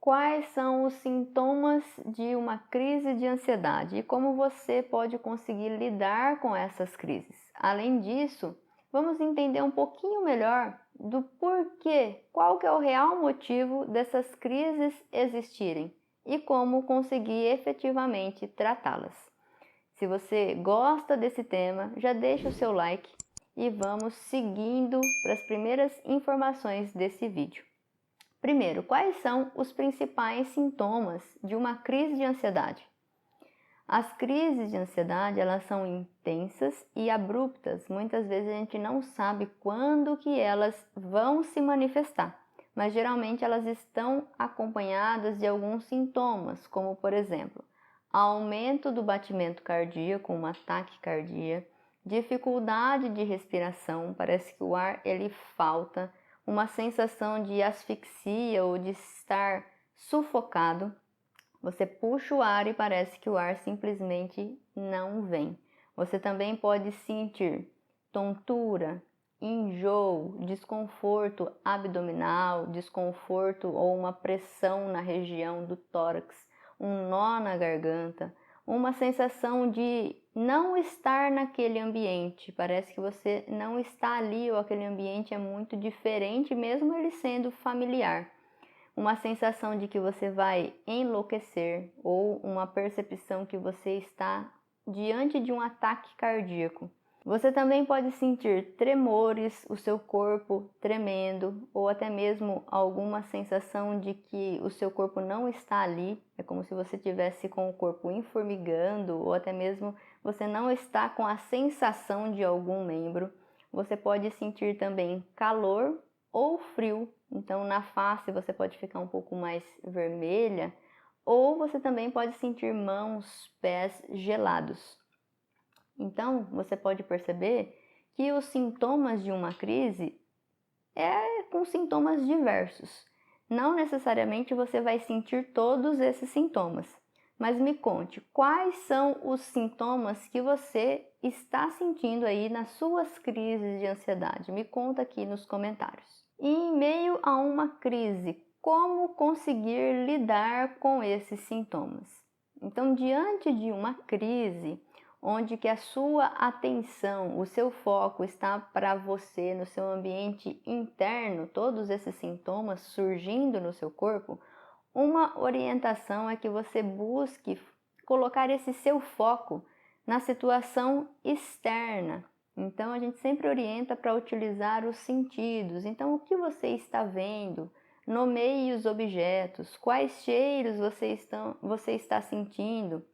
Quais são os sintomas de uma crise de ansiedade e como você pode conseguir lidar com essas crises? Além disso, vamos entender um pouquinho melhor do porquê, qual que é o real motivo dessas crises existirem e como conseguir efetivamente tratá-las. Se você gosta desse tema, já deixa o seu like e vamos seguindo para as primeiras informações desse vídeo. Primeiro, quais são os principais sintomas de uma crise de ansiedade? As crises de ansiedade, elas são intensas e abruptas. Muitas vezes a gente não sabe quando que elas vão se manifestar, mas geralmente elas estão acompanhadas de alguns sintomas, como por exemplo, aumento do batimento cardíaco, uma taquicardia, dificuldade de respiração, parece que o ar ele falta, uma sensação de asfixia ou de estar sufocado. Você puxa o ar e parece que o ar simplesmente não vem. Você também pode sentir tontura, enjoo, desconforto abdominal, desconforto ou uma pressão na região do tórax, um nó na garganta, uma sensação de não estar naquele ambiente, parece que você não está ali ou aquele ambiente é muito diferente, mesmo ele sendo familiar. Uma sensação de que você vai enlouquecer ou uma percepção que você está diante de um ataque cardíaco. Você também pode sentir tremores, o seu corpo tremendo ou até mesmo alguma sensação de que o seu corpo não está ali, é como se você tivesse com o corpo informigando ou até mesmo você não está com a sensação de algum membro. Você pode sentir também calor ou frio, então na face você pode ficar um pouco mais vermelha ou você também pode sentir mãos, pés gelados. Então, você pode perceber que os sintomas de uma crise é com sintomas diversos. Não necessariamente você vai sentir todos esses sintomas, mas me conte, quais são os sintomas que você está sentindo aí nas suas crises de ansiedade? Me conta aqui nos comentários. E em meio a uma crise, como conseguir lidar com esses sintomas? Então, diante de uma crise, onde que a sua atenção, o seu foco está para você, no seu ambiente interno, todos esses sintomas surgindo no seu corpo, uma orientação é que você busque colocar esse seu foco na situação externa. Então, a gente sempre orienta para utilizar os sentidos. Então, o que você está vendo? Nomeie os objetos, quais cheiros você está sentindo?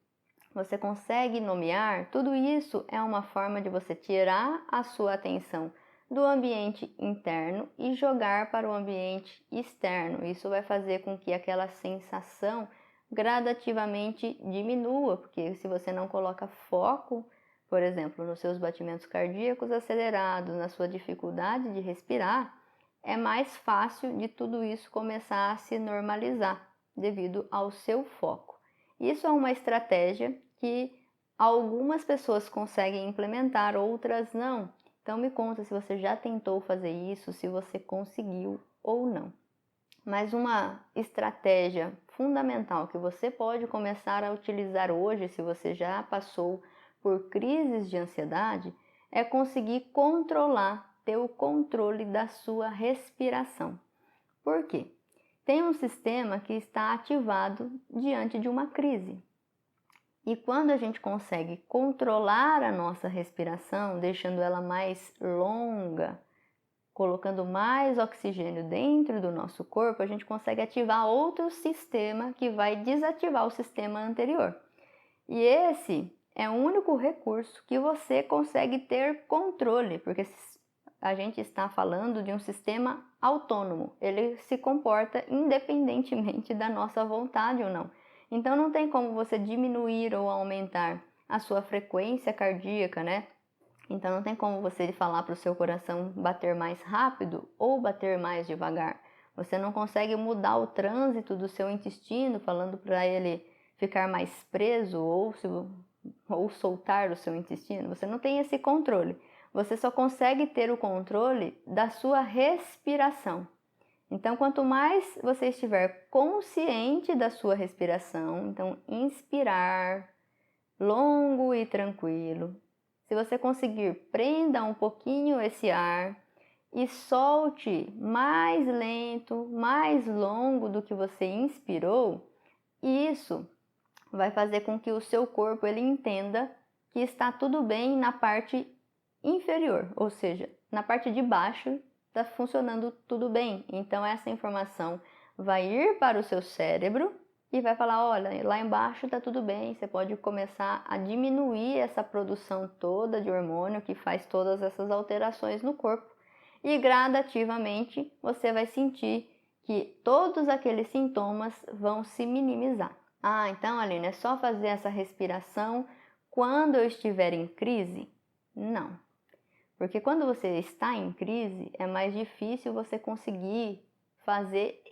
Você consegue nomear? Tudo isso é uma forma de você tirar a sua atenção do ambiente interno e jogar para o ambiente externo. Isso vai fazer com que aquela sensação gradativamente diminua, porque se você não coloca foco, por exemplo, nos seus batimentos cardíacos acelerados, na sua dificuldade de respirar, é mais fácil de tudo isso começar a se normalizar devido ao seu foco. Isso é uma estratégia que algumas pessoas conseguem implementar, outras não. Então me conta se você já tentou fazer isso, se você conseguiu ou não. Mas uma estratégia fundamental que você pode começar a utilizar hoje, se você já passou por crises de ansiedade, é conseguir ter o controle da sua respiração. Por quê? Tem um sistema que está ativado diante de uma crise. E quando a gente consegue controlar a nossa respiração, deixando ela mais longa, colocando mais oxigênio dentro do nosso corpo, a gente consegue ativar outro sistema que vai desativar o sistema anterior. E esse é o único recurso que você consegue ter controle, porque a gente está falando de um sistema autônomo, ele se comporta independentemente da nossa vontade ou não. Então não tem como você diminuir ou aumentar a sua frequência cardíaca, né? Então não tem como você falar para o seu coração bater mais rápido ou bater mais devagar. Você não consegue mudar o trânsito do seu intestino, falando para ele ficar mais preso ou soltar o seu intestino. Você não tem esse controle. Você só consegue ter o controle da sua respiração. Então, quanto mais você estiver consciente da sua respiração, então inspirar longo e tranquilo. Se você conseguir, prenda um pouquinho esse ar e solte mais lento, mais longo do que você inspirou. E isso vai fazer com que o seu corpo ele entenda que está tudo bem na parte inferior, ou seja, na parte de baixo está funcionando tudo bem. Então essa informação vai ir para o seu cérebro e vai falar, olha, lá embaixo está tudo bem, você pode começar a diminuir essa produção toda de hormônio que faz todas essas alterações no corpo e gradativamente você vai sentir que todos aqueles sintomas vão se minimizar. Ah, então, Aline, é só fazer essa respiração quando eu estiver em crise? Não. Porque quando você está em crise, é mais difícil você conseguir fazer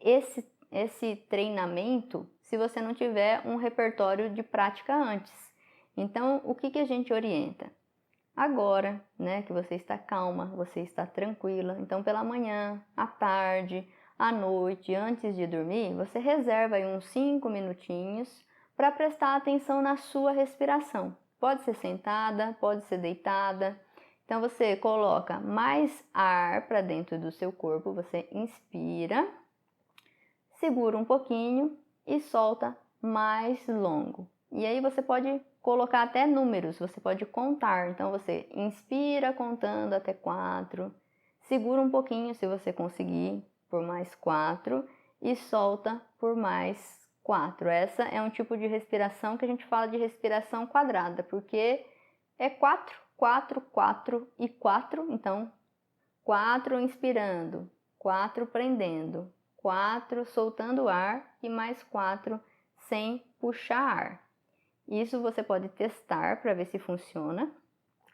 esse treinamento se você não tiver um repertório de prática antes. Então, o que a gente orienta? Agora, né, que você está calma, você está tranquila, então pela manhã, à tarde, à noite, antes de dormir, você reserva aí uns 5 minutinhos para prestar atenção na sua respiração. Pode ser sentada, pode ser deitada. Então você coloca mais ar para dentro do seu corpo, você inspira, segura um pouquinho e solta mais longo. E aí você pode colocar até números, você pode contar. Então você inspira contando até 4, segura um pouquinho se você conseguir por mais 4 e solta por mais 4. Essa é um tipo de respiração que a gente fala de respiração quadrada, porque é 4, 4, 4 e 4. Então 4 inspirando, 4 prendendo, 4 soltando ar e mais 4 sem puxar ar. Isso você pode testar para ver se funciona,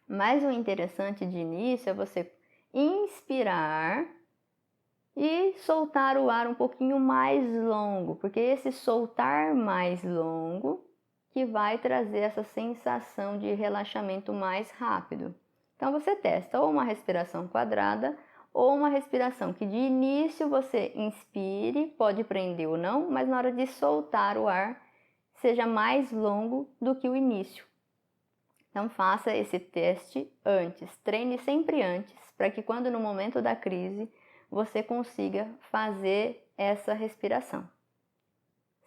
mas o interessante de início é você inspirar e soltar o ar um pouquinho mais longo, porque esse soltar mais longo que vai trazer essa sensação de relaxamento mais rápido. Então você testa ou uma respiração quadrada ou uma respiração que de início você inspire, pode prender ou não, mas na hora de soltar o ar seja mais longo do que o início. Então faça esse teste antes, treine sempre antes, para que quando no momento da crise você consiga fazer essa respiração,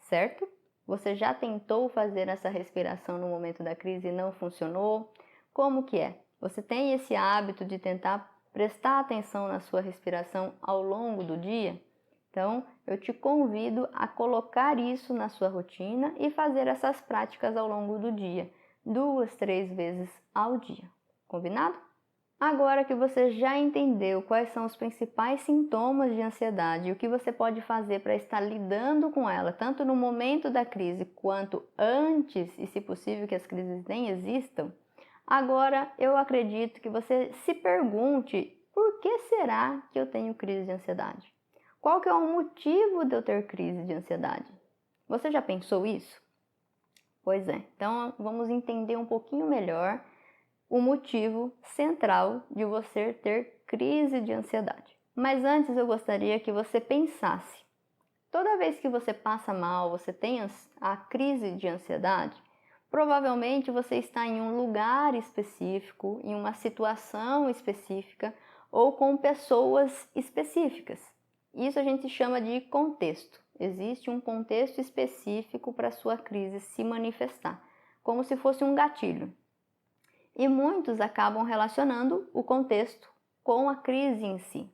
certo? Você já tentou fazer essa respiração no momento da crise e não funcionou? Como que é? Você tem esse hábito de tentar prestar atenção na sua respiração ao longo do dia? Então, eu te convido a colocar isso na sua rotina e fazer essas práticas ao longo do dia, 2, 3 vezes ao dia. Combinado? Agora que você já entendeu quais são os principais sintomas de ansiedade e o que você pode fazer para estar lidando com ela, tanto no momento da crise quanto antes e, se possível, que as crises nem existam, agora eu acredito que você se pergunte: por que será que eu tenho crise de ansiedade? Qual que é o motivo de eu ter crise de ansiedade? Você já pensou isso? Pois é, então vamos entender um pouquinho melhor o motivo central de você ter crise de ansiedade. Mas antes eu gostaria que você pensasse: toda vez que você passa mal, você tem a crise de ansiedade, provavelmente você está em um lugar específico, em uma situação específica ou com pessoas específicas. Isso a gente chama de contexto. Existe um contexto específico para a sua crise se manifestar, como se fosse um gatilho. E muitos acabam relacionando o contexto com a crise em si.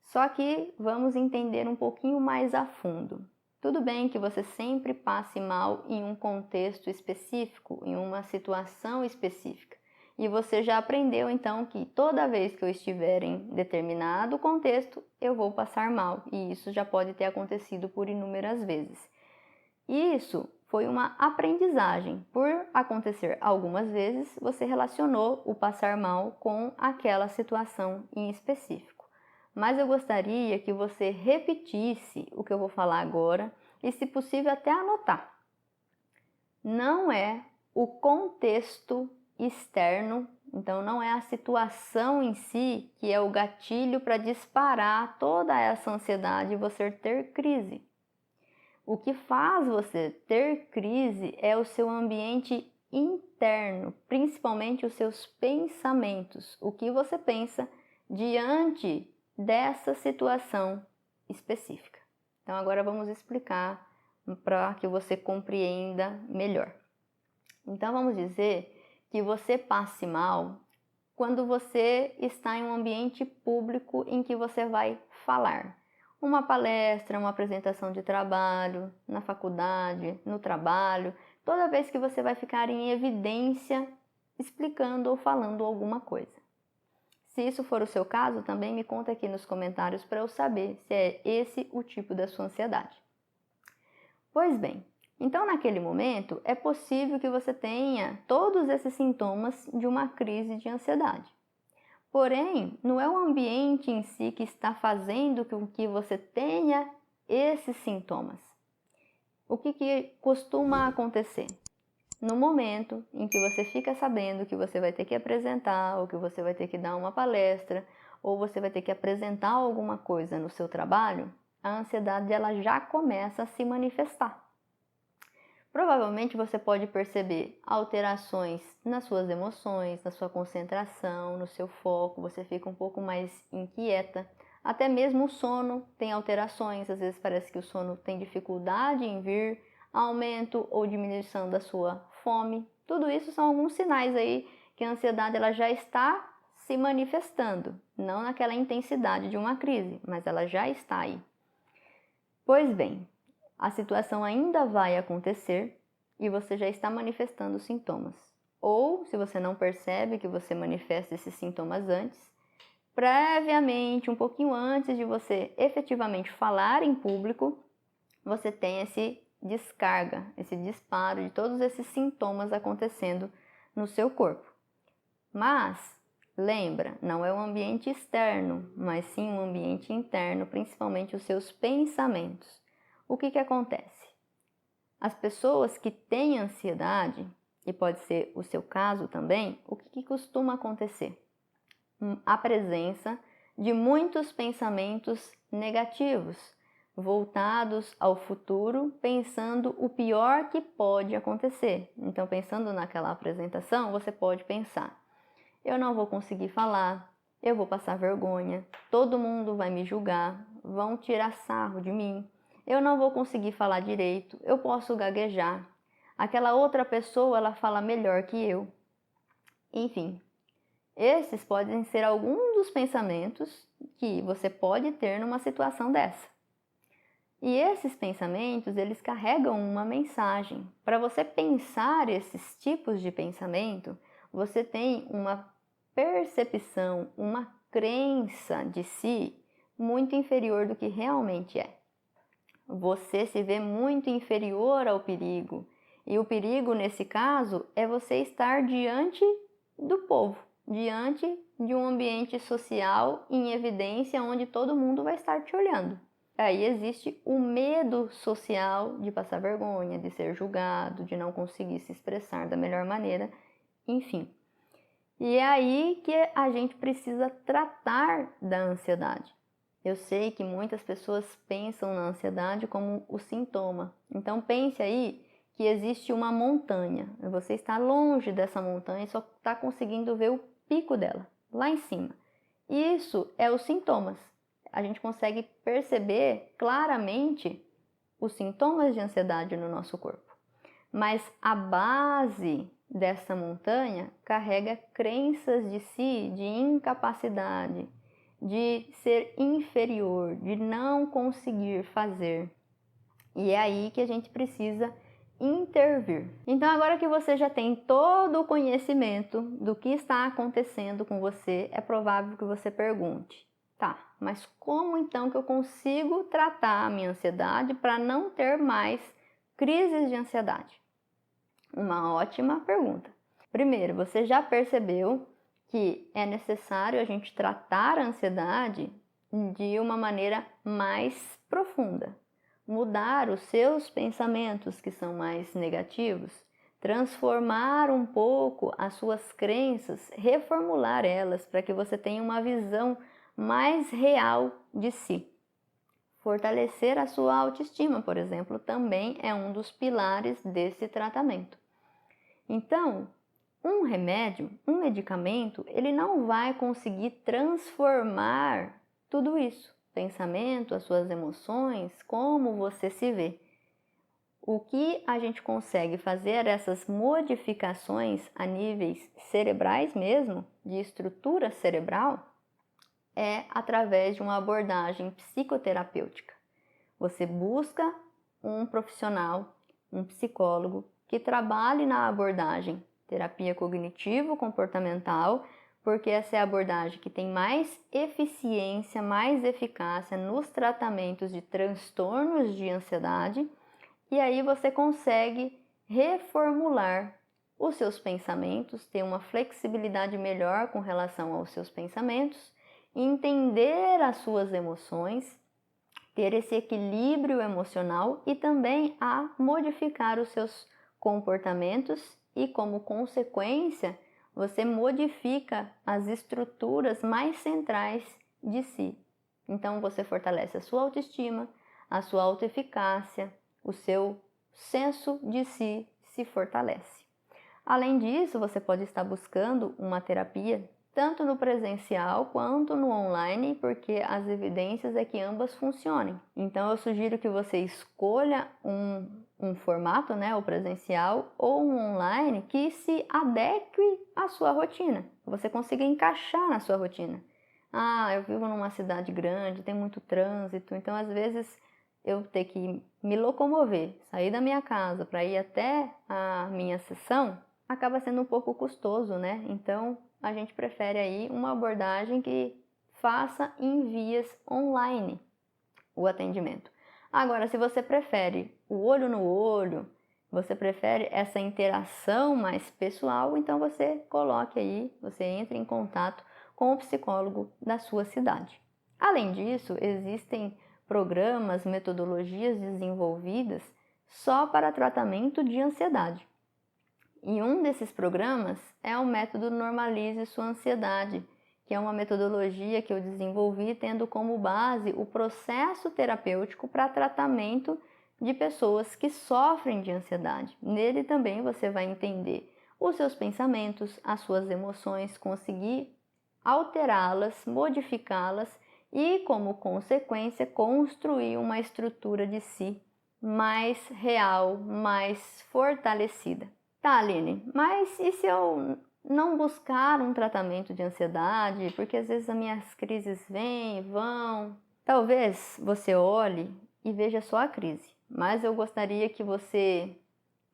Só que vamos entender um pouquinho mais a fundo. Tudo bem que você sempre passe mal em um contexto específico, em uma situação específica. E você já aprendeu então que toda vez que eu estiver em determinado contexto, eu vou passar mal. E isso já pode ter acontecido por inúmeras vezes. Isso foi uma aprendizagem. Por acontecer algumas vezes, você relacionou o passar mal com aquela situação em específico. Mas eu gostaria que você repetisse o que eu vou falar agora e, se possível, até anotar. Não é o contexto externo Então, não é a situação em si que é o gatilho para disparar toda essa ansiedade e você ter crise. O que faz você ter crise é o seu ambiente interno, principalmente os seus pensamentos. O que você pensa diante dessa situação específica. Então, agora vamos explicar para que você compreenda melhor. Então, vamos dizer que você passe mal quando você está em um ambiente público em que você vai falar. Uma palestra, uma apresentação de trabalho, na faculdade, no trabalho, toda vez que você vai ficar em evidência explicando ou falando alguma coisa. Se isso for o seu caso, também me conta aqui nos comentários para eu saber se é esse o tipo da sua ansiedade. Pois bem, então naquele momento é possível que você tenha todos esses sintomas de uma crise de ansiedade. Porém, não é o ambiente em si que está fazendo com que você tenha esses sintomas. O que costuma acontecer? No momento em que você fica sabendo que você vai ter que apresentar, ou que você vai ter que dar uma palestra, ou você vai ter que apresentar alguma coisa no seu trabalho, a ansiedade ela já começa a se manifestar. Provavelmente você pode perceber alterações nas suas emoções, na sua concentração, no seu foco, você fica um pouco mais inquieta. Até mesmo o sono tem alterações, às vezes parece que o sono tem dificuldade em vir, aumento ou diminuição da sua fome. Tudo isso são alguns sinais aí que a ansiedade ela já está se manifestando, não naquela intensidade de uma crise, mas ela já está aí. Pois bem, a situação ainda vai acontecer e você já está manifestando os sintomas. Ou, se você não percebe que você manifesta esses sintomas antes, previamente, um pouquinho antes de você efetivamente falar em público, você tem esse descarga, esse disparo de todos esses sintomas acontecendo no seu corpo. Mas, lembra, não é um ambiente externo, mas sim um ambiente interno, principalmente os seus pensamentos. O que acontece? As pessoas que têm ansiedade, e pode ser o seu caso também, o que costuma acontecer? A presença de muitos pensamentos negativos, voltados ao futuro, pensando o pior que pode acontecer. Então, pensando naquela apresentação, você pode pensar: eu não vou conseguir falar, eu vou passar vergonha, todo mundo vai me julgar, vão tirar sarro de mim. Eu não vou conseguir falar direito, eu posso gaguejar. Aquela outra pessoa, ela fala melhor que eu. Enfim, esses podem ser alguns dos pensamentos que você pode ter numa situação dessa. E esses pensamentos, eles carregam uma mensagem. Para você pensar esses tipos de pensamento, você tem uma percepção, uma crença de si muito inferior do que realmente é. Você se vê muito inferior ao perigo. E o perigo, nesse caso, é você estar diante do povo, diante de um ambiente social em evidência onde todo mundo vai estar te olhando. Aí existe o medo social de passar vergonha, de ser julgado, de não conseguir se expressar da melhor maneira, enfim. E é aí que a gente precisa tratar da ansiedade. Eu sei que muitas pessoas pensam na ansiedade como o sintoma. Então pense aí que existe uma montanha. Você está longe dessa montanha e só está conseguindo ver o pico dela, lá em cima. Isso é os sintomas. A gente consegue perceber claramente os sintomas de ansiedade no nosso corpo. Mas a base dessa montanha carrega crenças de si, de incapacidade, de ser inferior, de não conseguir fazer. E é aí que a gente precisa intervir. Então, agora que você já tem todo o conhecimento do que está acontecendo com você, é provável que você pergunte: tá, mas como então que eu consigo tratar a minha ansiedade para não ter mais crises de ansiedade? Uma ótima pergunta. Primeiro, você já percebeu que é necessário a gente tratar a ansiedade de uma maneira mais profunda. Mudar os seus pensamentos que são mais negativos, transformar um pouco as suas crenças, reformular elas para que você tenha uma visão mais real de si. Fortalecer a sua autoestima, por exemplo, também é um dos pilares desse tratamento. Então, um remédio, um medicamento, ele não vai conseguir transformar tudo isso, pensamento, as suas emoções, como você se vê. O que a gente consegue fazer essas modificações a níveis cerebrais mesmo, de estrutura cerebral, é através de uma abordagem psicoterapêutica. Você busca um profissional, um psicólogo, que trabalhe na abordagem terapia cognitivo-comportamental, porque essa é a abordagem que tem mais eficiência, mais eficácia nos tratamentos de transtornos de ansiedade, e aí você consegue reformular os seus pensamentos, ter uma flexibilidade melhor com relação aos seus pensamentos, entender as suas emoções, ter esse equilíbrio emocional e também a modificar os seus comportamentos e, como consequência, você modifica as estruturas mais centrais de si. Então você fortalece a sua autoestima, a sua autoeficácia, o seu senso de si se fortalece. Além disso, você pode estar buscando uma terapia tanto no presencial quanto no online, porque as evidências é que ambas funcionem. Então eu sugiro que você escolha um formato, né, o presencial ou um online que se adeque à sua rotina, que você consiga encaixar na sua rotina. Ah, eu vivo numa cidade grande, tem muito trânsito, então às vezes eu ter que me locomover, sair da minha casa para ir até a minha sessão, acaba sendo um pouco custoso, né? Então a gente prefere aí uma abordagem que faça em vias online o atendimento. Agora, se você prefere o olho no olho, você prefere essa interação mais pessoal, então você coloque aí, você entre em contato com o psicólogo da sua cidade. Além disso, existem programas, metodologias desenvolvidas só para tratamento de ansiedade. E um desses programas é o método Normalize Sua Ansiedade, que é uma metodologia que eu desenvolvi tendo como base o processo terapêutico para tratamento de pessoas que sofrem de ansiedade. Nele também você vai entender os seus pensamentos, as suas emoções, conseguir alterá-las, modificá-las e, como consequência, construir uma estrutura de si mais real, mais fortalecida. Tá, Aline, mas e se eu não buscar um tratamento de ansiedade? Porque às vezes as minhas crises vêm e vão. Talvez você olhe e veja só a crise, mas eu gostaria que você,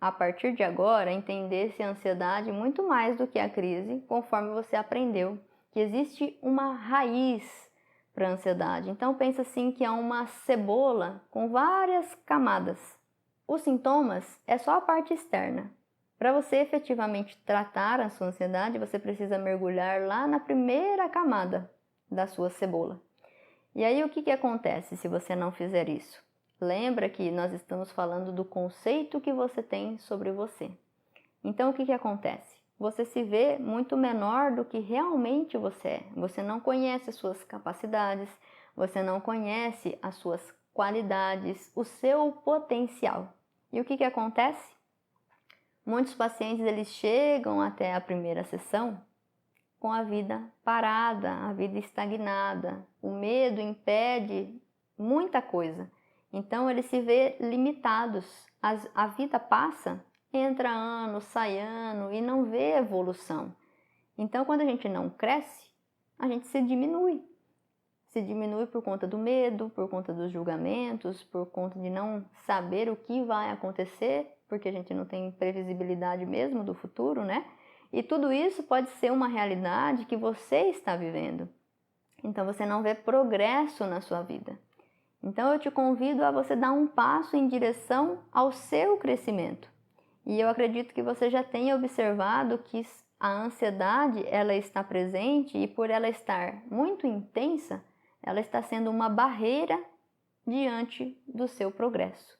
a partir de agora, entendesse a ansiedade muito mais do que a crise, conforme você aprendeu que existe uma raiz para a ansiedade. Então pensa assim que é uma cebola com várias camadas. Os sintomas é só a parte externa. Para você efetivamente tratar a sua ansiedade, você precisa mergulhar lá na primeira camada da sua cebola. E aí o que acontece se você não fizer isso? Lembra que nós estamos falando do conceito que você tem sobre você. Então o que acontece? Você se vê muito menor do que realmente você é. Você não conhece as suas capacidades, você não conhece as suas qualidades, o seu potencial. E o que acontece? Muitos pacientes eles chegam até a primeira sessão com a vida parada, a vida estagnada. O medo impede muita coisa. Então eles se vê limitados. A vida passa, entra ano, sai ano e não vê evolução. Então quando a gente não cresce, a gente se diminui. Se diminui por conta do medo, por conta dos julgamentos, por conta de não saber o que vai acontecer, porque a gente não tem previsibilidade mesmo do futuro, né? E tudo isso pode ser uma realidade que você está vivendo. Então você não vê progresso na sua vida. Então eu te convido a você dar um passo em direção ao seu crescimento. E eu acredito que você já tenha observado que a ansiedade ela está presente e por ela estar muito intensa, ela está sendo uma barreira diante do seu progresso.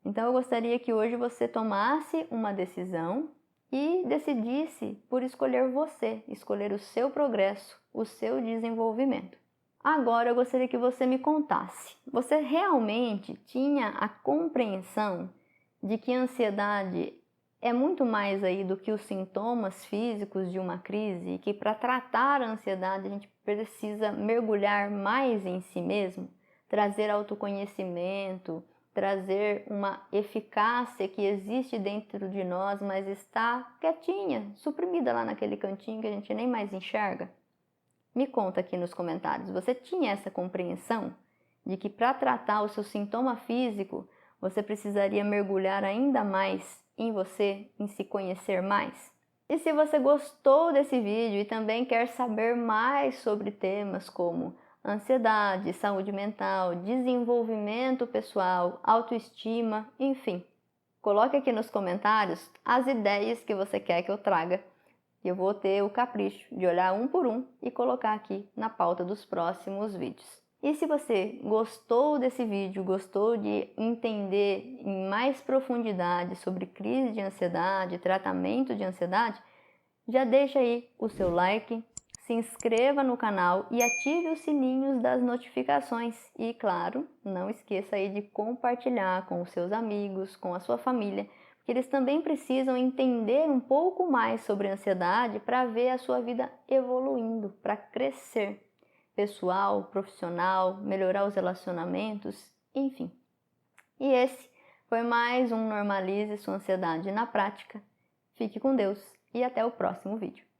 Então eu gostaria que hoje você tomasse uma decisão e decidisse por escolher você, escolher o seu progresso, o seu desenvolvimento. Agora eu gostaria que você me contasse, você realmente tinha a compreensão de que a ansiedade é muito mais aí do que os sintomas físicos de uma crise e que para tratar a ansiedade a gente precisa mergulhar mais em si mesmo, trazer autoconhecimento, trazer uma eficácia que existe dentro de nós, mas está quietinha, suprimida lá naquele cantinho que a gente nem mais enxerga? Me conta aqui nos comentários, você tinha essa compreensão de que para tratar o seu sintoma físico, você precisaria mergulhar ainda mais em você, em se conhecer mais? E se você gostou desse vídeo e também quer saber mais sobre temas como ansiedade, saúde mental, desenvolvimento pessoal, autoestima, enfim, coloque aqui nos comentários as ideias que você quer que eu traga. E eu vou ter o capricho de olhar um por um e colocar aqui na pauta dos próximos vídeos. E se você gostou desse vídeo, gostou de entender em mais profundidade sobre crise de ansiedade, tratamento de ansiedade, já deixa aí o seu like, se inscreva no canal e ative os sininhos das notificações. E claro, não esqueça aí de compartilhar com os seus amigos, com a sua família, que eles também precisam entender um pouco mais sobre ansiedade para ver a sua vida evoluindo, para crescer, pessoal, profissional, melhorar os relacionamentos, enfim. E esse foi mais um Normalize Sua Ansiedade na Prática. Fique com Deus e até o próximo vídeo.